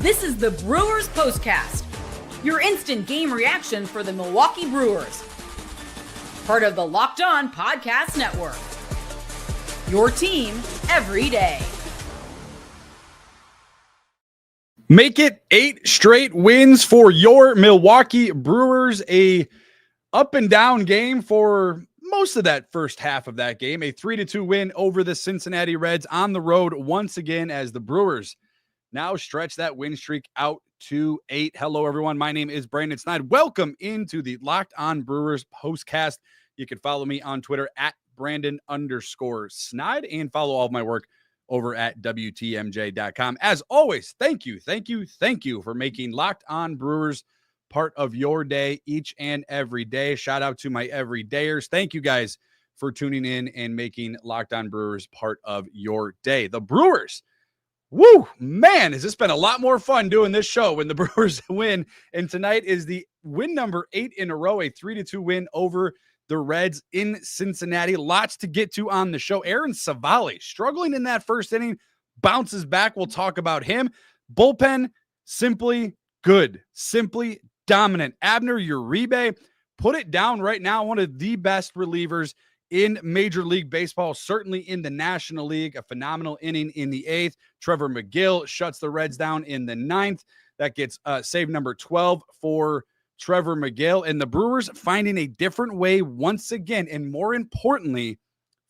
This is the Brewers POSTCAST, your instant game reaction for the Milwaukee Brewers. Part of the Locked On Podcast Network. Your team every day. Make it 8 straight wins for your Milwaukee Brewers. A up and down game for most of that first half of that game. A 3-2 win over the Cincinnati Reds on the road once again as the Brewers now stretch that win streak out to 8. Hello, everyone. My name is Brandon Snide. Welcome into the Locked On Brewers postcast. You can follow me on Twitter at Brandon_Snide and follow all of my work over at WTMJ.com. As always, thank you for making Locked On Brewers part of your day each and every day. Shout out to my everydayers. Thank you guys for tuning in and making Locked On Brewers part of your day. The Brewers, woo, man, has this been a lot more fun doing this show when the Brewers win. And tonight is the win number 8 in a row, a 3-2 win over the Reds in Cincinnati. Lots to get to on the show. Aaron Civale struggling in that first inning, bounces back. We'll talk about him. Bullpen, simply good, simply dominant. Abner Uribe, put it down right now. One of the best relievers in Major League Baseball, certainly in the National League. A phenomenal inning in the 8th. Trevor McGill shuts the Reds down in the 9th. That gets save number 12 for Trevor McGill. And the Brewers finding a different way once again, and more importantly,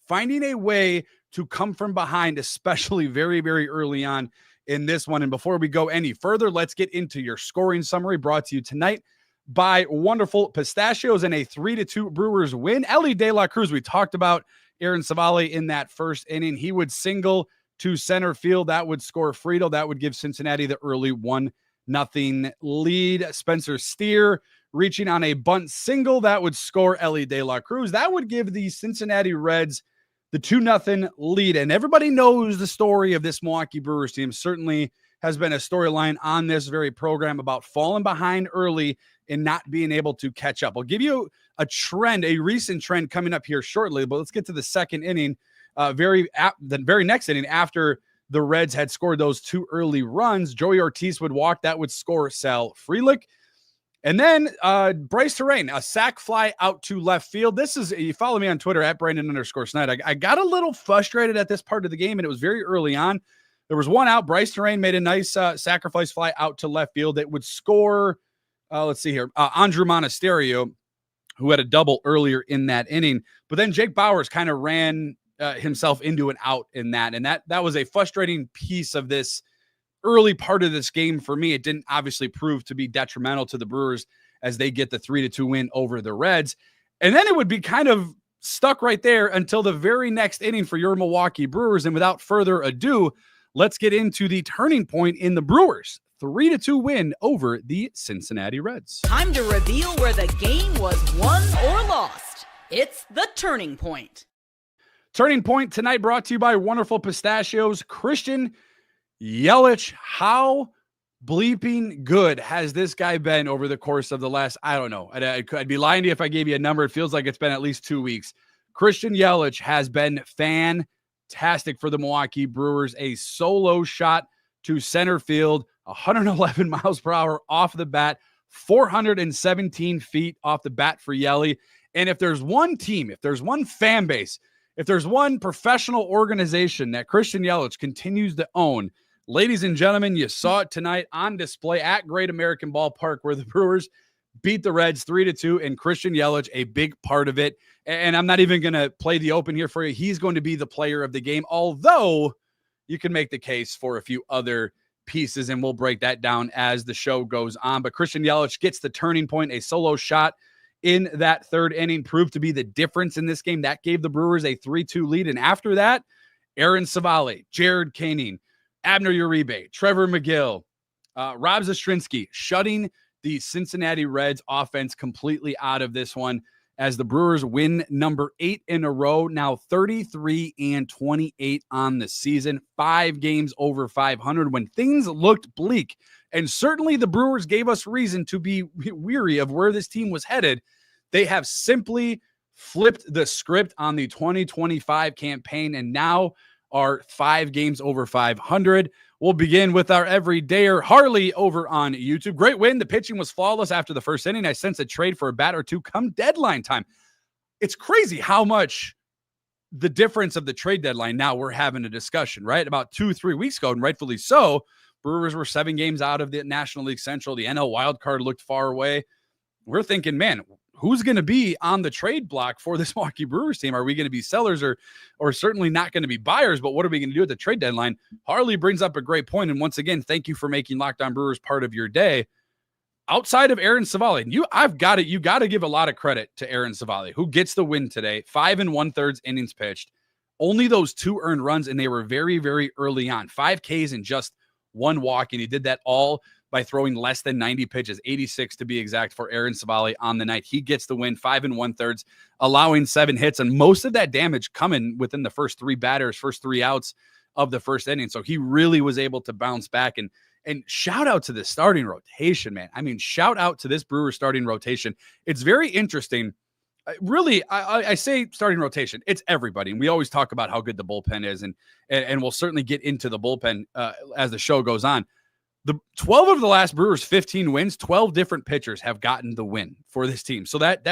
finding a way to come from behind, especially very, very early on in this one. And before we go any further, let's get into your scoring summary brought to you tonight by wonderful Pistachios and a 3-2 Brewers win. Elly De La Cruz, we talked about Aaron Civale in that first inning. He would single to center field. That would score Friedel. That would give Cincinnati the early 1-0 lead. Spencer Steer reaching on a bunt single. That would score Elly De La Cruz. That would give the Cincinnati Reds the 2-0 lead. And everybody knows the story of this Milwaukee Brewers team. Certainly has been a storyline on this very program about falling behind early and not being able to catch up. I'll give you a trend, a recent trend coming up here shortly, but let's get to the second inning. The very next inning after the Reds had scored those 2 early runs, Joey Ortiz would walk. That would score Sal Frelick. And then Bryce Terrain, a sac fly out to left field. This is, you follow me on Twitter at Brandon_Snide. I got a little frustrated at this part of the game, and it was very early on. There was one out. Bryce Terrain made a nice sacrifice fly out to left field. It would score, let's see here, Andrew Monasterio, who had a double earlier in that inning. But then Jake Bauers kind of ran himself into an out in that. And that was a frustrating piece of this early part of this game for me. It didn't obviously prove to be detrimental to the Brewers as they get the 3-2 win over the Reds. And then it would be kind of stuck right there until the very next inning for your Milwaukee Brewers. And without further ado, let's get into the turning point in the Brewers 3-2 win over the Cincinnati Reds. Time to reveal where the game was won or lost. It's the turning point. Turning point tonight brought to you by wonderful Pistachios. Christian Yelich, how bleeping good has this guy been over the course of the last, I don't know. I'd be lying to you if I gave you a number. It feels like it's been at least 2 weeks. Christian Yelich has been fantastic for the Milwaukee Brewers. A solo shot to center field, 111 miles per hour off the bat, 417 feet off the bat for Yelich. And if there's one team, if there's one fan base, if there's one professional organization that Christian Yelich continues to own, ladies and gentlemen, you saw it tonight on display at Great American Ballpark where the Brewers beat the Reds 3-2, and Christian Yelich, a big part of it. And I'm not even going to play the open here for you. He's going to be the player of the game, although you can make the case for a few other pieces, and we'll break that down as the show goes on. But Christian Yelich gets the turning point. A solo shot in that third inning proved to be the difference in this game. That gave the Brewers a 3-2 lead. And after that, Aaron Civale, Jared Koenig, Abner Uribe, Trevor McGill, Rob Zastrinski shutting the Cincinnati Reds offense completely out of this one as the Brewers win number 8 in a row, now 33-28 on the season, 5 games over 500 when things looked bleak. And certainly the Brewers gave us reason to be weary of where this team was headed. They have simply flipped the script on the 2025 campaign and now are 5 games over 500. We'll begin with our everydayer Harley over on YouTube. Great win. The pitching was flawless after the first inning. I sense a trade for a bat or two come deadline time. It's crazy how much the difference of the trade deadline. Now we're having a discussion, right? About 2-3 weeks ago, and rightfully so, Brewers were 7 games out of the National League Central. The NL wild card looked far away. We're thinking, man, who's going to be on the trade block for this Milwaukee Brewers team? Are we going to be sellers or certainly not going to be buyers? But what are we going to do at the trade deadline? Harley brings up a great point. And once again, thank you for making Locked On Brewers part of your day. Outside of Aaron Savali, and you got to give a lot of credit to Aaron Savali, who gets the win today. 5 1/3 innings pitched, only those 2 earned runs, and they were very, very early on. 5 Ks and just 1 walk, and he did that all by throwing less than 90 pitches, 86 to be exact, for Aaron Savali on the night. He gets the win, 5 1/3, allowing 7 hits, and most of that damage coming within the first 3 batters, first 3 outs of the first inning. So he really was able to bounce back. And shout out to the starting rotation, man. I mean, shout out to this Brewers starting rotation. It's very interesting. Really, I say starting rotation. It's everybody. And we always talk about how good the bullpen is. And we'll certainly get into the bullpen as the show goes on. The 12 of the last Brewers 15 wins, 12 different pitchers have gotten the win for this team. So that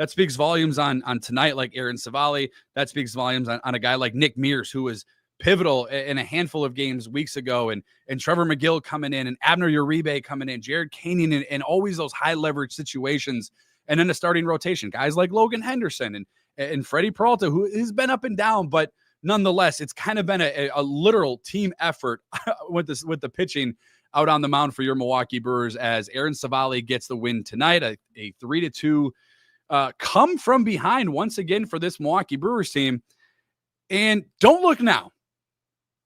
speaks volumes on tonight, like Aaron Savali. That speaks volumes on a guy like Nick Mears, who was pivotal in a handful of games weeks ago, and Trevor McGill coming in, and Abner Uribe coming in, Jared Kahney, and always those high leverage situations. And then the starting rotation, guys like Logan Henderson and Freddie Peralta, who has been up and down, but nonetheless, it's kind of been a literal team effort with the pitching out on the mound for your Milwaukee Brewers, as Aaron Savali gets the win tonight, a 3-2 come from behind once again for this Milwaukee Brewers team. And don't look now.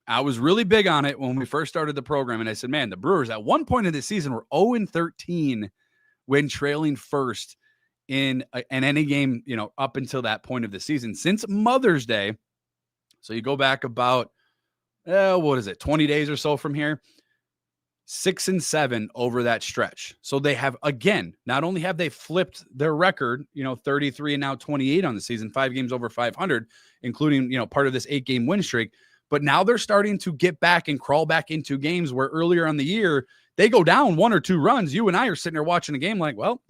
I was really big on it when we first started the program, and I said, man, the Brewers at one point in the season were 0-13 when trailing first in any game, up until that point of the season since Mother's Day. So you go back about, 20 days or so from here, 6-7 over that stretch. So they have, again, not only have they flipped their record, 33 and now 28 on the season, 5 games over 500, including, part of this 8-game win streak. But now they're starting to get back and crawl back into games where earlier on the year, they go down 1 or 2 runs. You and I are sitting there watching a game like, well,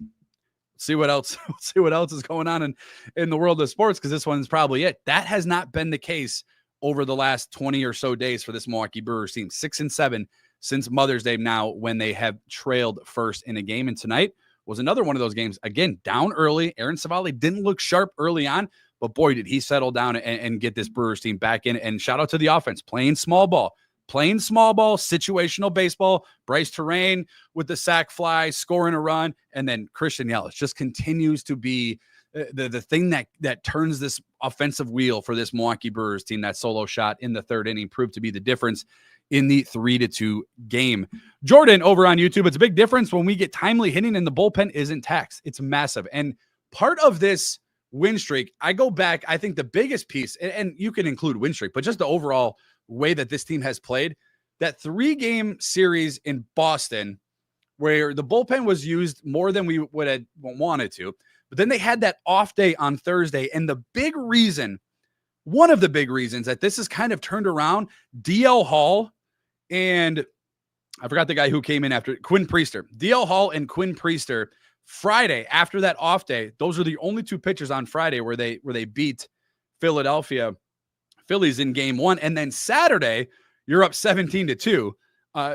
see what else is going on in the world of sports, because this one's probably it. That has not been the case over the last 20 or so days for this Milwaukee Brewers team. 6-7 since Mother's Day now, when they have trailed first in a game. And tonight was another one of those games. Again, down early. Aaron Savali didn't look sharp early on, but boy, did he settle down and get this Brewers team back in. And shout out to the offense, playing small ball, situational baseball. Bryce Terrain with the sac fly, scoring a run. And then Christian Yelich just continues to be the thing that turns this offensive wheel for this Milwaukee Brewers team. That solo shot in the 3rd inning proved to be the difference in the 3-2 game. Jordan over on YouTube, it's a big difference when we get timely hitting and the bullpen isn't taxed. It's massive. And part of this win streak, I go back, I think the biggest piece, and you can include win streak, but just the overall way that this team has played, that 3-game series in Boston where the bullpen was used more than we would have wanted to, but then they had that off day on Thursday. And one of the big reasons that this is kind of turned around, DL Hall and I forgot the guy who came in after, Quinn Priester. DL Hall and Quinn Priester, Friday after that off day, those are the only 2 pitchers on Friday where they beat Philadelphia Phillies in game 1. And then Saturday, you're up 17-2.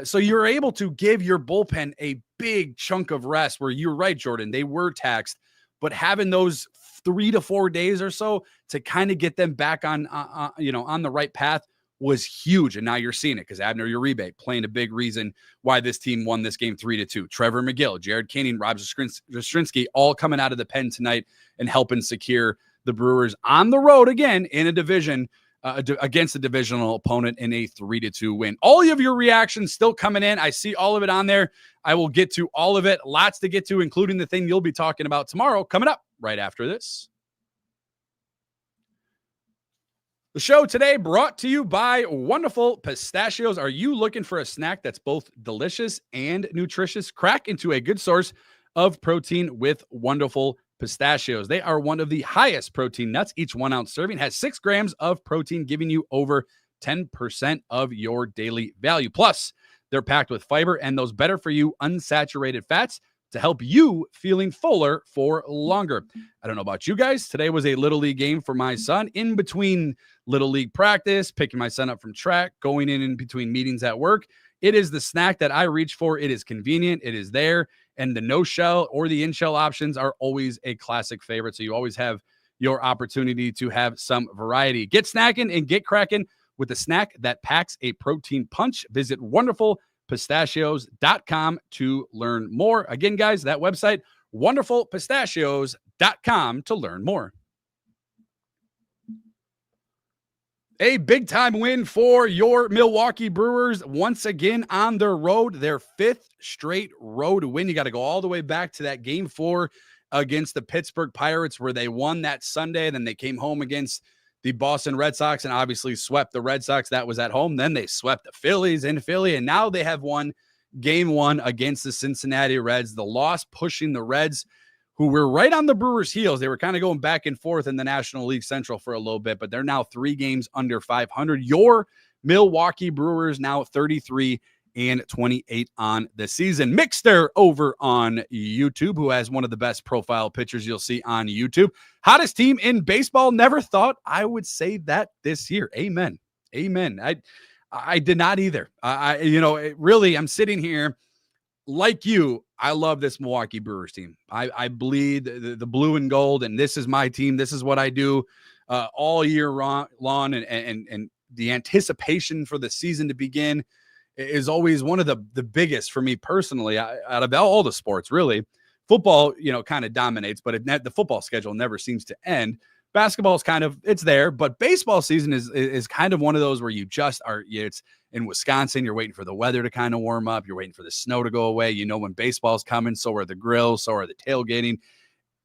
So you're able to give your bullpen a big chunk of rest, where you're right, Jordan, they were taxed, but having those 3 to 4 days or so to kind of get them back on the right path was huge. And now you're seeing it, because Abner Uribe playing a big reason why this team won this game 3-2. Trevor McGill, Jared Kahney, Rob Zastrinski all coming out of the pen tonight and helping secure the Brewers on the road again in a division against a divisional opponent in a 3-2 win. All of your reactions still coming in. I see all of it on there. I will get to all of it. Lots to get to, including the thing you'll be talking about tomorrow, coming up right after this. The show today brought to you by wonderful Pistachios. Are you looking for a snack that's both delicious and nutritious? Crack into a good source of protein with wonderful Pistachios. They are one of the highest protein nuts. Each 1 ounce serving has 6 grams of protein, giving you over 10% of your daily value. Plus, they're packed with fiber and those better for you unsaturated fats to help you feeling fuller for longer. I don't know about you guys. Today was a Little League game for my son. In between Little League practice, picking my son up from track, going in between meetings at work, it is the snack that I reach for. It is convenient. It is there. And the no-shell or the in-shell options are always a classic favorite. So you always have your opportunity to have some variety. Get snackin' and get crackin' with a snack that packs a protein punch. Visit wonderfulpistachios.com to learn more. Again, guys, that website, wonderfulpistachios.com to learn more. A big-time win for your Milwaukee Brewers once again on their road, their 5th straight road win. You got to go all the way back to that Game 4 against the Pittsburgh Pirates where they won that Sunday. Then they came home against the Boston Red Sox and obviously swept the Red Sox. That was at home. Then they swept the Phillies in Philly, and now they have won Game 1 against the Cincinnati Reds. The loss pushing the Reds, who were right on the Brewers' heels. They were kind of going back and forth in the National League Central for a little bit, but they're now 3 games under 500. Your Milwaukee Brewers now 33-28 on the season. Mixter over on YouTube, who has one of the best profile pictures you'll see on YouTube. Hottest team in baseball. Never thought I would say that this year. Amen. Amen. I did not either. Really, I'm sitting here like you. I love this Milwaukee Brewers team. I bleed the blue and gold, and this is my team. This is what I do all year long, and the anticipation for the season to begin is always one of the biggest for me personally out of all the sports, really. Football, kind of dominates, but the football schedule never seems to end. Basketball is it's there, but baseball season is kind of one of those where you just are. It's in Wisconsin. You're waiting for the weather to kind of warm up. You're waiting for the snow to go away. When baseball's coming, so are the grills, so are the tailgating.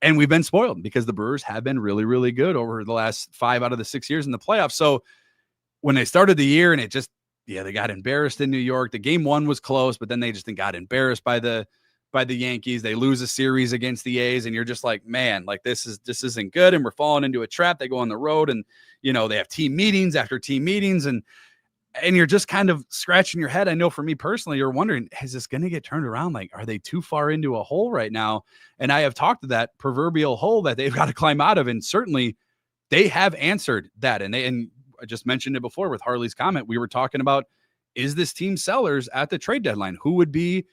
And we've been spoiled because the Brewers have been really, really good over the last 5 out of the 6 years in the playoffs. So when they started the year and they got embarrassed in New York. The Game 1 was close, but then they just got embarrassed by the Yankees. They lose a series against the A's, and you're just like, man, like this isn't good, and we're falling into a trap. They go on the road, and they have team meetings after team meetings, and you're just kind of scratching your head. I know for me personally, you're wondering, is this going to get turned around? Like, are they too far into a hole right now? And I have talked to that proverbial hole that they've got to climb out of, and certainly they have answered that. And I just mentioned it before with Harley's comment. We were talking about, is this team sellers at the trade deadline? Who would be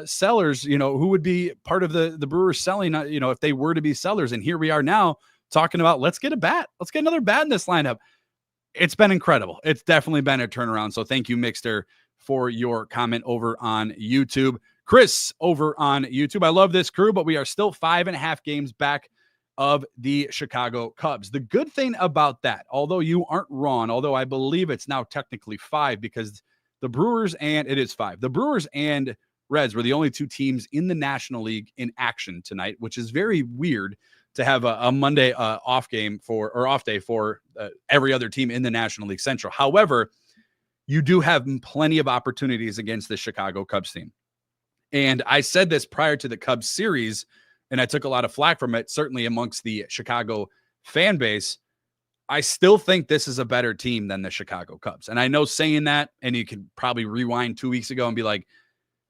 sellers, who would be part of the Brewers selling, if they were to be sellers. And here we are now talking about, let's get a bat. Let's get another bat in this lineup. It's been incredible. It's definitely been a turnaround. So thank you, Mixter, for your comment over on YouTube. Chris over on YouTube. I love this crew, but we are still 5.5 games back of the Chicago Cubs. The good thing about that, although you aren't wrong, although I believe it's now technically 5 because the Brewers the Brewers and Reds were the only 2 teams in the National League in action tonight, which is very weird to have a Monday off day for every other team in the National League Central. However, you do have plenty of opportunities against the Chicago Cubs team. And I said this prior to the Cubs series, and I took a lot of flack from it, certainly amongst the Chicago fan base. I still think this is a better team than the Chicago Cubs. And I know saying that, and you can probably rewind 2 weeks ago and be like,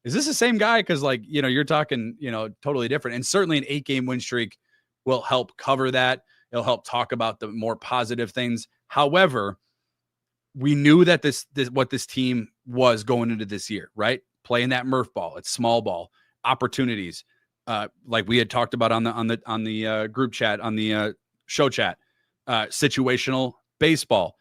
is this the same guy? Because you're talking, totally different. And certainly an 8-game win streak will help cover that. It'll help talk about the more positive things. However, we knew that this what this team was going into this year, right? Playing that Murph ball, it's small ball, opportunities. Like we had talked about on the group chat, on the show chat, situational baseball,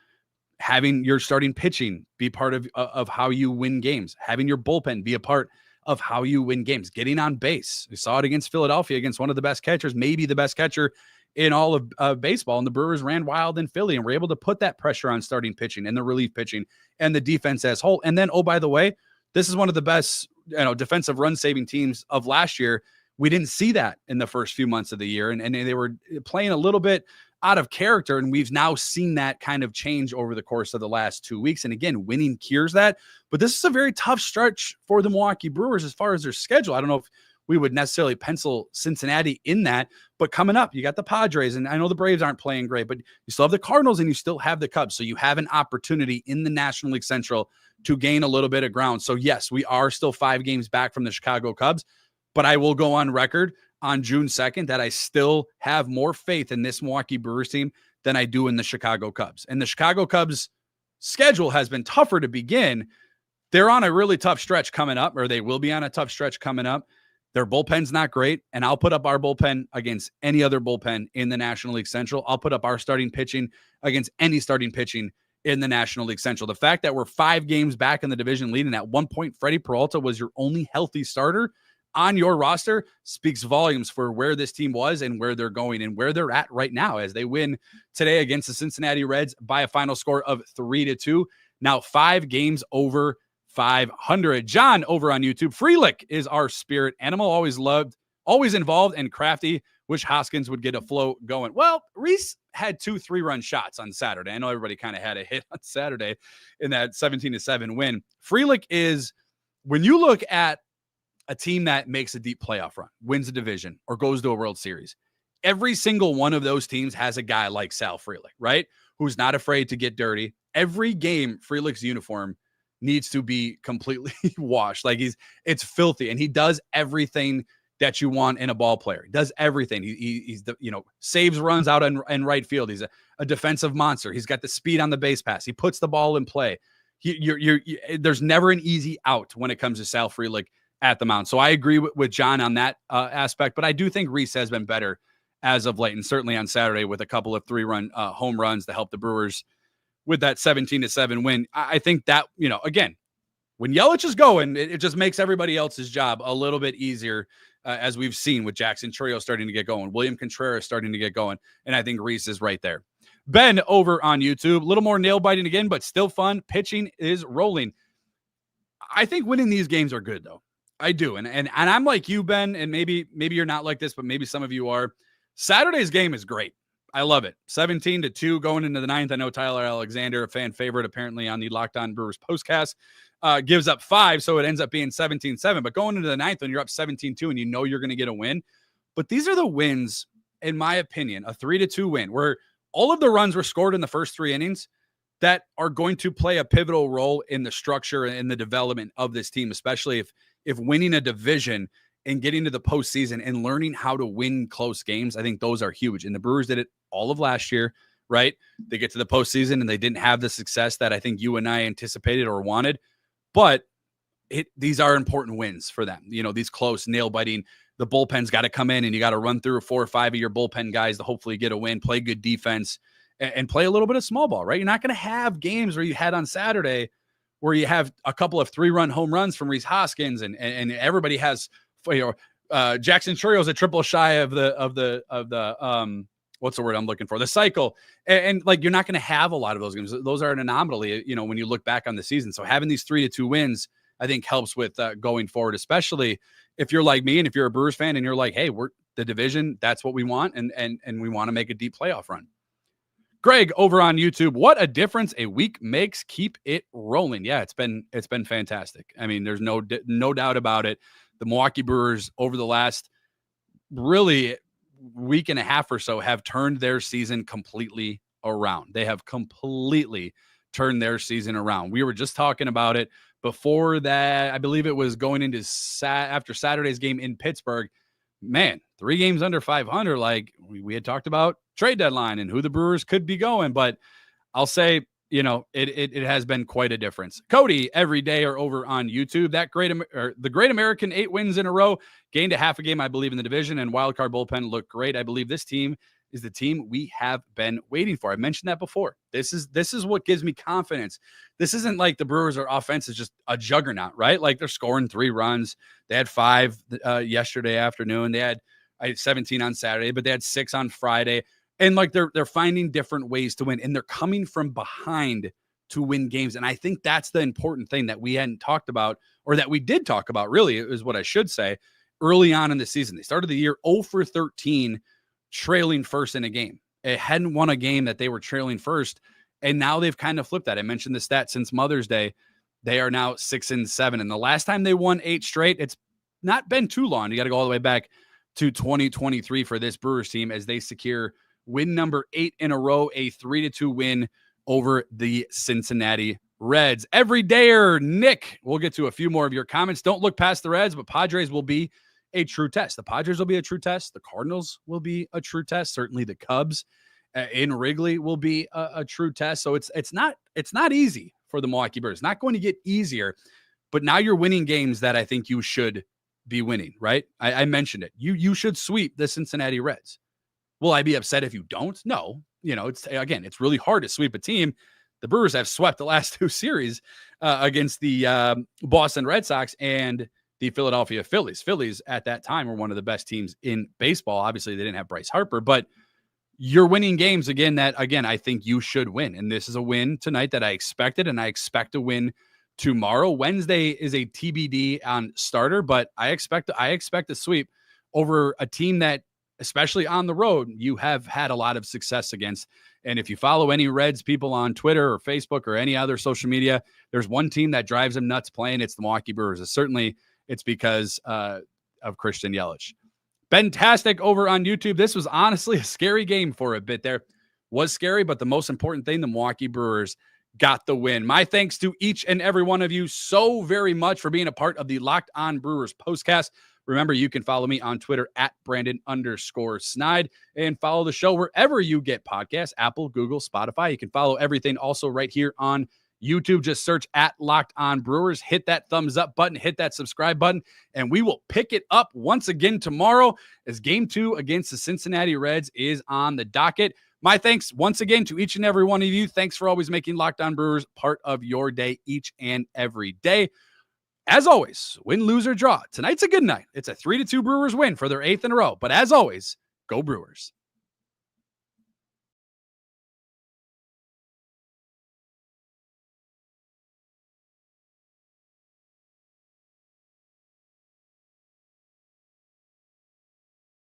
having your starting pitching be part of how you win games, having your bullpen be a part of how you win games, getting on base. We saw it against Philadelphia, against one of the best catchers, maybe the best catcher in all of baseball. And the Brewers ran wild in Philly and were able to put that pressure on starting pitching and the relief pitching and the defense as whole. And then, oh, by the way, this is one of the best, defensive run saving teams of last year. We didn't see that in the first few months of the year. And they were playing a little bit out of character. And we've now seen that kind of change over the course of the last 2 weeks. And again, winning cures that. But this is a very tough stretch for the Milwaukee Brewers as far as their schedule. I don't know if we would necessarily pencil Cincinnati in that. But coming up, you got the Padres, and I know the Braves aren't playing great, but you still have the Cardinals and you still have the Cubs. So you have an opportunity in the National League Central to gain a little bit of ground. So yes, we are still 5 games back from the Chicago Cubs, but I will go on record on June 2nd that I still have more faith in this Milwaukee Brewers team than I do in the Chicago Cubs. And the Chicago Cubs schedule has been tougher to begin. They're on a really tough stretch coming up, or they will be on a tough stretch coming up. Their bullpen's not great, and I'll put up our bullpen against any other bullpen in the National League Central. I'll put up our starting pitching against any starting pitching in the National League Central. The fact that we're 5 games back in the division lead, and at one point Freddie Peralta was your only healthy starter on your roster, speaks volumes for where this team was and where they're going and where they're at right now as they win today against the Cincinnati Reds by a final score of 3-2. Now 5 games over 500. John over on YouTube. Freelick is our spirit animal. Always involved and crafty. Wish Hoskins would get a flow going. Well, Reese had 2 3-run shots on Saturday. I know everybody kind of had a hit on Saturday in that 17-7 win. Freelick is, when you look at a team that makes a deep playoff run, wins a division, or goes to a World Series, every single one of those teams has a guy like Sal Freelick, right? Who's not afraid to get dirty. Every game, Freelick's uniform needs to be completely washed. Like it's filthy, and he does everything that you want in a ball player. He does everything. He's the, saves runs out in right field. He's a defensive monster. He's got the speed on the base pass. He puts the ball in play. There's never an easy out when it comes to Sal Freelick at the mound. So I agree with John on that aspect, but I do think Reese has been better as of late, and certainly on Saturday with a couple of 3-run home runs to help the Brewers with that 17-7 win. I think that, again, when Yelich is going, it just makes everybody else's job a little bit easier, as we've seen with Jackson Trio starting to get going, William Contreras starting to get going, and I think Reese is right there. Ben over on YouTube, a little more nail biting again, but still fun. Pitching is rolling. I think winning these games are good, though. I do, and I'm like you, Ben, and maybe you're not like this, but maybe some of you are. Saturday's game is great. I love it. 17-2 going into the 9th. I know Tyler Alexander, a fan favorite, apparently on the Locked On Brewers postcast, gives up 5, so it ends up being 17-7. But going into the 9th, when you're up 17-2 and you know you're going to get a win, but these are the wins, in my opinion, a 3-2 win where all of the runs were scored in the first 3 innings that are going to play a pivotal role in the structure and the development of this team, especially if winning a division and getting to the postseason and learning how to win close games. I think those are huge. And the Brewers did it all of last year, right? They get to the postseason and they didn't have the success that I think you and I anticipated or wanted, but these are important wins for them. These close, nail-biting, the bullpen's got to come in and you got to run through 4 or 5 of your bullpen guys to hopefully get a win, play good defense, and play a little bit of small ball, right? You're not going to have games where you had on Saturday where you have a couple of 3-run home runs from Rhys Hoskins and everybody has, Jackson Churio's a triple shy of the what's the word I'm looking for? The cycle. And like, you're not going to have a lot of those games. Those are an anomaly, when you look back on the season. So having these 3-2 wins, I think helps with going forward, especially if you're like me and if you're a Brewers fan and you're like, hey, we're the division. That's what we want. And we want to make a deep playoff run. Greg over on YouTube, what a difference a week makes. Keep it rolling. Yeah, it's been fantastic. I mean, there's no doubt about it. The Milwaukee Brewers over the last really week and a half or so have turned their season completely around. They have completely turned their season around. We were just talking about it before that. I believe it was going into after Saturday's game in Pittsburgh. Man, 3 games under 500. Like we had talked about trade deadline and who the Brewers could be going, but I'll say, it has been quite a difference. Cody every day are over on YouTube. The Great American 8 wins in a row, gained a half a game, I believe, in the division, and wildcard bullpen looked great. I believe this team is the team we have been waiting for. I mentioned that before. This is what gives me confidence. This isn't like the Brewers' offense is just a juggernaut, right? Like they're scoring 3 runs. They had 5 yesterday afternoon. They had 17 on Saturday, but they had 6 on Friday. And like they're finding different ways to win, and they're coming from behind to win games. And I think that's the important thing that we hadn't talked about, or that we did talk about, really, is what I should say, early on in the season. They started the year 0 for 13, trailing first in a game. It hadn't won a game that they were trailing first, and now they've kind of flipped that. I mentioned the stat since Mother's Day. They are now 6-7. And the last time they won 8 straight, it's not been too long. You got to go all the way back to 2023 for this Brewers team as they secure win number 8 in a row, a 3-2 win over the Cincinnati Reds. Everydayer Nick, we'll get to a few more of your comments. Don't look past the Reds, but Padres will be a true test. The Padres will be a true test. The Cardinals will be a true test. Certainly the Cubs in Wrigley will be a true test. So it's not easy for the Milwaukee Brewers. It's not going to get easier, but now you're winning games that I think you should be winning, right? I mentioned it. You should sweep the Cincinnati Reds. Will I be upset if you don't? No. It's really hard to sweep a team. The Brewers have swept the last 2 series against the Boston Red Sox and the Philadelphia Phillies. Phillies at that time were one of the best teams in baseball. Obviously, they didn't have Bryce Harper, but you're winning games that I think you should win. And this is a win tonight that I expected, and I expect a win tomorrow. Wednesday is a TBD on starter, but I expect a sweep over a team that, especially on the road, you have had a lot of success against. And if you follow any Reds people on Twitter or Facebook or any other social media, there's one team that drives them nuts playing. It's the Milwaukee Brewers. It's because of Christian Yelich. Fantastic over on YouTube. This was honestly a scary game for a bit there. Was scary, but the most important thing, the Milwaukee Brewers got the win. My thanks to each and every one of you so very much for being a part of the Locked On Brewers postcast. Remember, you can follow me on Twitter at Brandon_Snide and follow the show wherever you get podcasts, Apple, Google, Spotify. You can follow everything also right here on YouTube. Just search at Locked On Brewers. Hit that thumbs up button, hit that subscribe button, and we will pick it up once again tomorrow as Game 2 against the Cincinnati Reds is on the docket. My thanks once again to each and every one of you. Thanks for always making Locked On Brewers part of your day each and every day. As always, win, lose, or draw, tonight's a good night. It's a 3-2 Brewers win for their 8th in a row. But as always, go Brewers.